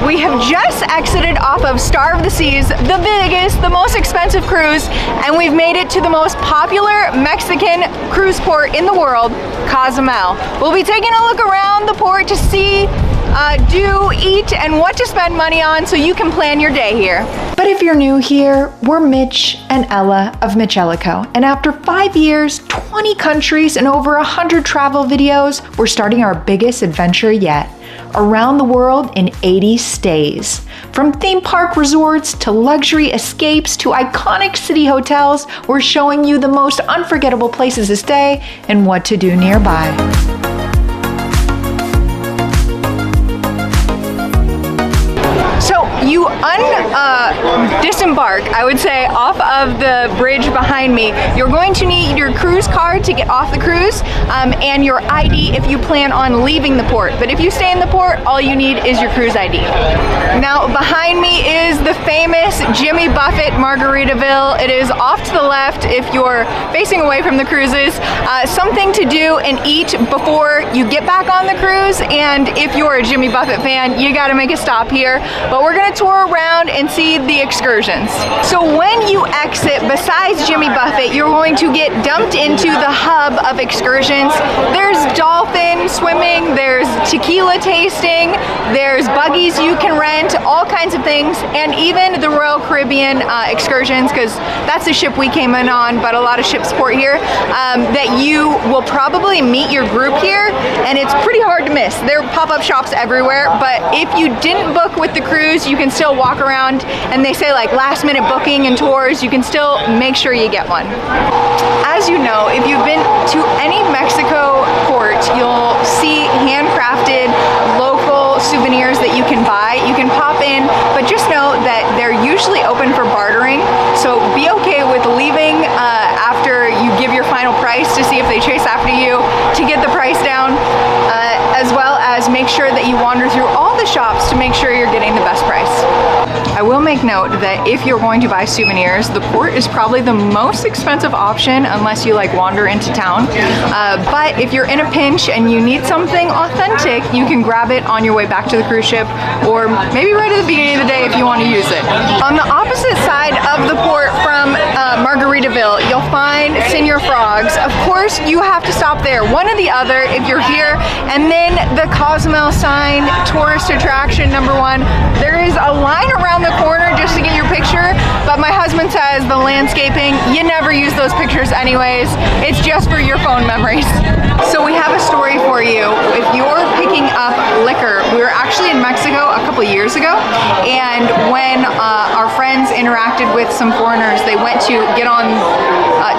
We have just exited off of Star of the Seas, the biggest, the most expensive cruise, and we've made it to the most popular Mexican cruise port in the world, Cozumel. We'll be taking a look around the port to see, do, eat, and what to spend money on so you can plan your day here. But if you're new here, we're Mitch and Ella of MitchEllaCo, and after 5 years, 20 countries, and over 100 travel videos, we're starting our biggest adventure yet. Around the world in 80 stays. From theme park resorts to luxury escapes to iconic city hotels, we're showing you the most unforgettable places to stay and what to do nearby. So you disembark, I would say, off of the bridge behind me. You're going to need your cruise card to get off the cruise, and your ID if you plan on leaving the port. But if you stay in the port, all you need is your cruise ID. Now behind me is the famous Jimmy Buffett Margaritaville. It is off to the left if you're facing away from the cruises. Something to do and eat before you get back on the cruise, and if you're a Jimmy Buffett fan, you gotta make a stop here. But we're gonna tour around and see the excursions. So when you exit, besides Jimmy Buffett, you're going to get dumped into the hub of excursions. There's dolphin swimming, there's tequila tasting, there's buggies you can rent, all kinds of things, and even the Royal Caribbean excursions, because that's the ship we came in on, but a lot of ships port here, that you will probably meet your group here, and it's pretty hard to miss. There are pop-up shops everywhere, but if you didn't book with the cruise, you can still walk around, and they say like last minute booking and tours, you can still make sure you get one. As you know, if you've been to any Mexico port, you'll see handcrafted local souvenirs that you can buy. You can pop in, but just know that they're usually open for bartering, so be okay with leaving after you give your final price to see if they chase after you to get the price down, as well as make sure that you wander through all the shops to make sure you're getting the best price. I will make note that if you're going to buy souvenirs, the port is probably the most expensive option unless you like wander into town. But if you're in a pinch and you need something authentic, you can grab it on your way back to the cruise ship, or maybe right at the beginning of the day if you want to use it. On the opposite side of the port from Margaritaville, you'll find Senior Frogs. Of course, you have to stop there, one or the other if you're here, and then the Cozumel sign, tourist attraction #1. There is a line around the corner just to get your picture, but my husband says the landscaping, you never use those pictures anyways. It's just for your phone memories. So we have a story for you. If you're picking up liquor, we were actually in Mexico a couple years ago, and when our friends interacted with some foreigners, they went to get on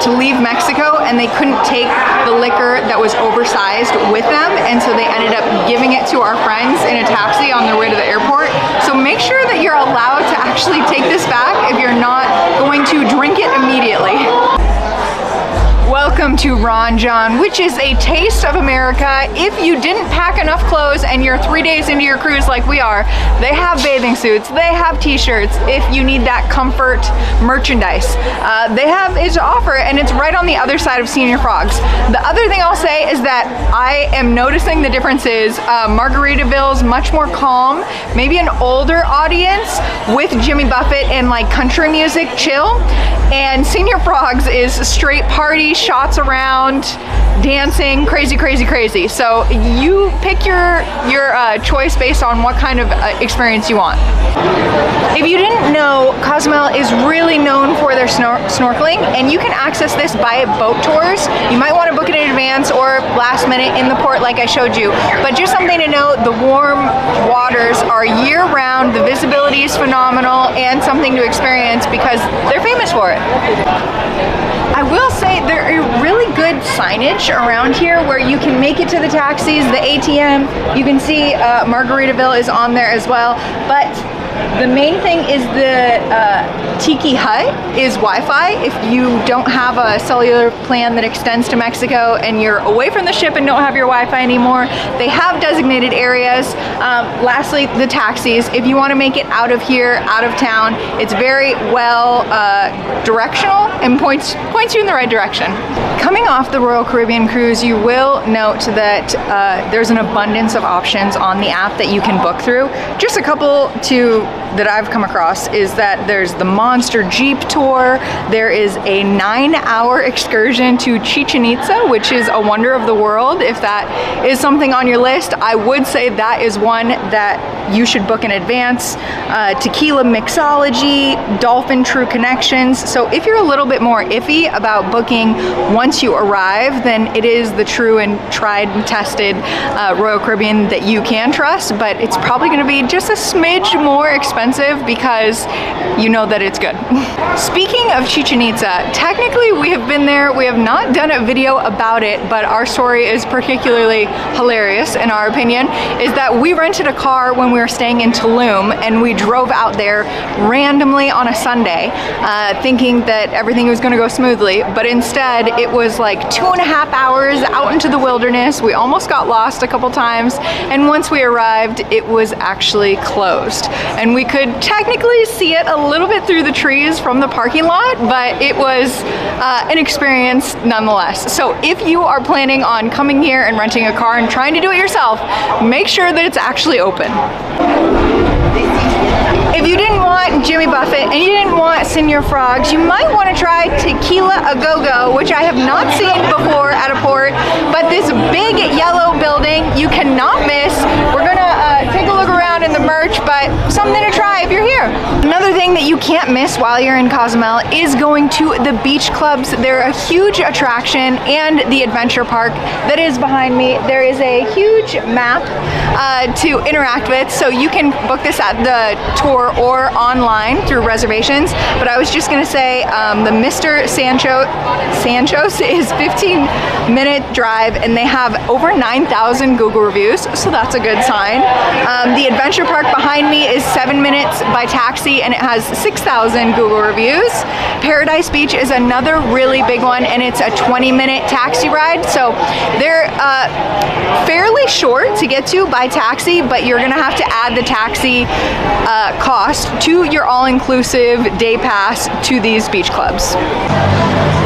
to leave Mexico, and they couldn't take the liquor that was oversized with them, and so they ended up giving it to our friends in a taxi on their way to the airport. So make sure that you're allowed to actually take this back if you're not going to drink it immediately. Welcome to Ron John, which is a taste of America. If you didn't pack enough clothes and you're 3 days into your cruise like we are, they have bathing suits, they have t-shirts if you need that comfort merchandise. They have it to offer, and it's right on the other side of Senior Frogs. The other thing I'll say is that I am noticing the differences. Margaritaville's much more calm, maybe an older audience with Jimmy Buffett and like country music chill, and Senior Frogs is straight party, shots around, dancing, crazy, crazy, crazy. So you pick your choice based on what kind of experience you want. If you didn't know, Cozumel is really known for their snorkeling, and you can access this by boat tours. You might want to book it in advance or last minute in the port like I showed you. But just something to note, the warm waters are year round, the visibility is phenomenal, and something to experience because they're famous for it. I will say there are really good signage around here where you can make it to the taxis, the ATM. You can see Margaritaville is on there as well. But the main thing is the tiki hut. is Wi-Fi. If you don't have a cellular plan that extends to Mexico and you're away from the ship and don't have your Wi-Fi anymore, they have designated areas. Lastly, the taxis. If you want to make it out of here, out of town, it's very well directional and points you in the right direction. Coming off the Royal Caribbean cruise, you will note that there's an abundance of options on the app that you can book through. Just a couple that I've come across is that there's the Monster Jeep Tour. There is a 9-hour excursion to Chichen Itza, which is a wonder of the world. If that is something on your list, I would say that is one that you should book in advance. Tequila Mixology, Dolphin True Connections. So if you're a little bit more iffy about booking once you arrive, then it is the true and tried and tested Royal Caribbean that you can trust, but it's probably going to be just a smidge more expensive because you know that it's good. Speaking of Chichen Itza, technically we have been there. We have not done a video about it, but our story is particularly hilarious in our opinion, is that we rented a car when we were staying in Tulum and we drove out there randomly on a Sunday thinking that everything was going to go smoothly, but instead it was like 2.5 hours out into the wilderness. We almost got lost a couple times, and once we arrived it was actually closed, and we could technically see it a little bit through the trees from the parking lot, but it was an experience nonetheless. So if you are planning on coming here and renting a car and trying to do it yourself, make sure that it's actually open. If you didn't want Jimmy Buffett and you didn't want Senor Frogs, you might want to try Tequila A Go-Go, which I have not seen before at a port, but this big yellow building you cannot miss. We're gonna take a look around in the merch, but something to try if you're here. Another thing that you can't miss while you're in Cozumel is going to the beach clubs. They're a huge attraction, and the adventure park that is behind me. There is a huge map to interact with, so you can book this at the tour or online through reservations. But I was just gonna say the Mr. Sancho's is 15-minute drive, and they have over 9,000 Google reviews, so that's a good sign. The adventure park behind me is 7 minutes by taxi, and it has 6,000 Google reviews. Paradise Beach is another really big one, and it's a 20-minute taxi ride, so they're fairly short to get to by taxi, but you're gonna have to add the taxi cost to your all-inclusive day pass to these beach clubs.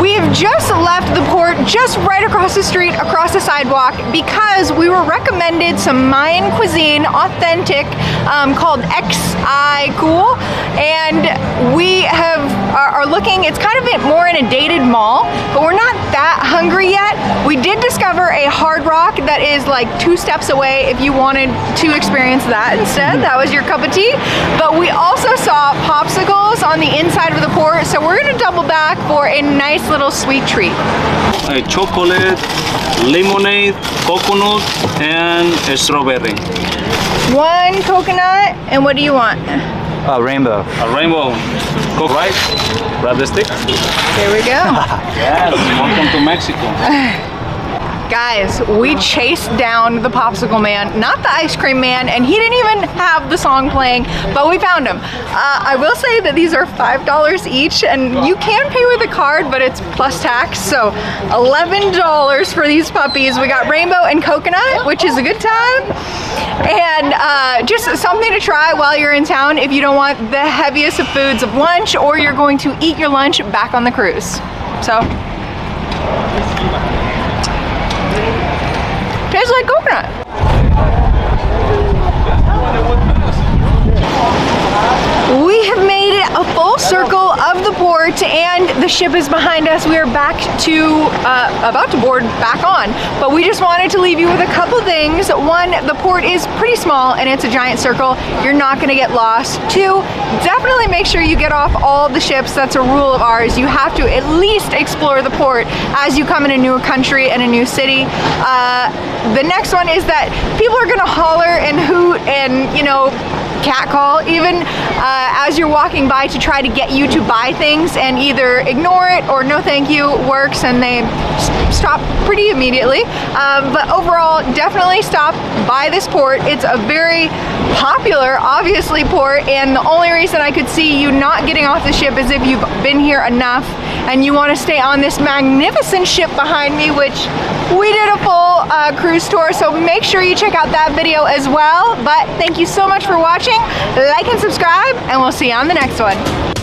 We have just left the port, just right across the street, across the sidewalk, because we were recommended some Mayan cuisine, authentic, called Cool, and we are looking. It's kind of more in a dated mall, but we're not that hungry yet. We did discover a Hard Rock that is like 2 steps away if you wanted to experience that instead. That was your cup of tea. But we also saw popsicles on the inside of the port, so we're gonna double back for a nice little sweet treat. Chocolate, lemonade, coconut, and strawberry. 1 coconut, and what do you want? A rainbow. A rainbow. Coke, right? Grab the stick. There we go. Yes, welcome to Mexico. Guys, we chased down the popsicle man, not the ice cream man, and he didn't even have the song playing, but we found him. I will say that these are $5 each, and you can pay with a card, but it's plus tax, so $11 for these puppies. We got rainbow and coconut, which is a good time, and just something to try while you're in town if you don't want the heaviest of foods of lunch, or you're going to eat your lunch back on the cruise. So, tastes like coconut. We have made it a full circle of the port, and the ship is behind us. We are back to, about to board back on, but we just wanted to leave you with a couple things. 1, the port is pretty small and it's a giant circle. You're not gonna get lost. 2, definitely make sure you get off all the ships. That's a rule of ours. You have to at least explore the port as you come in a new country and a new city. The next one is that people are gonna holler and hoot and, you know, catcall even as you're walking by to try to get you to buy things, and either ignore it or no thank you works, and they stop pretty immediately. But overall, definitely stop by this port. It's a very popular, obviously, port, and the only reason I could see you not getting off the ship is if you've been here enough and you want to stay on this magnificent ship behind me, which we did a full cruise tour, so make sure you check out that video as well. But thank you so much for watching. Like and subscribe, and we'll see you on the next one.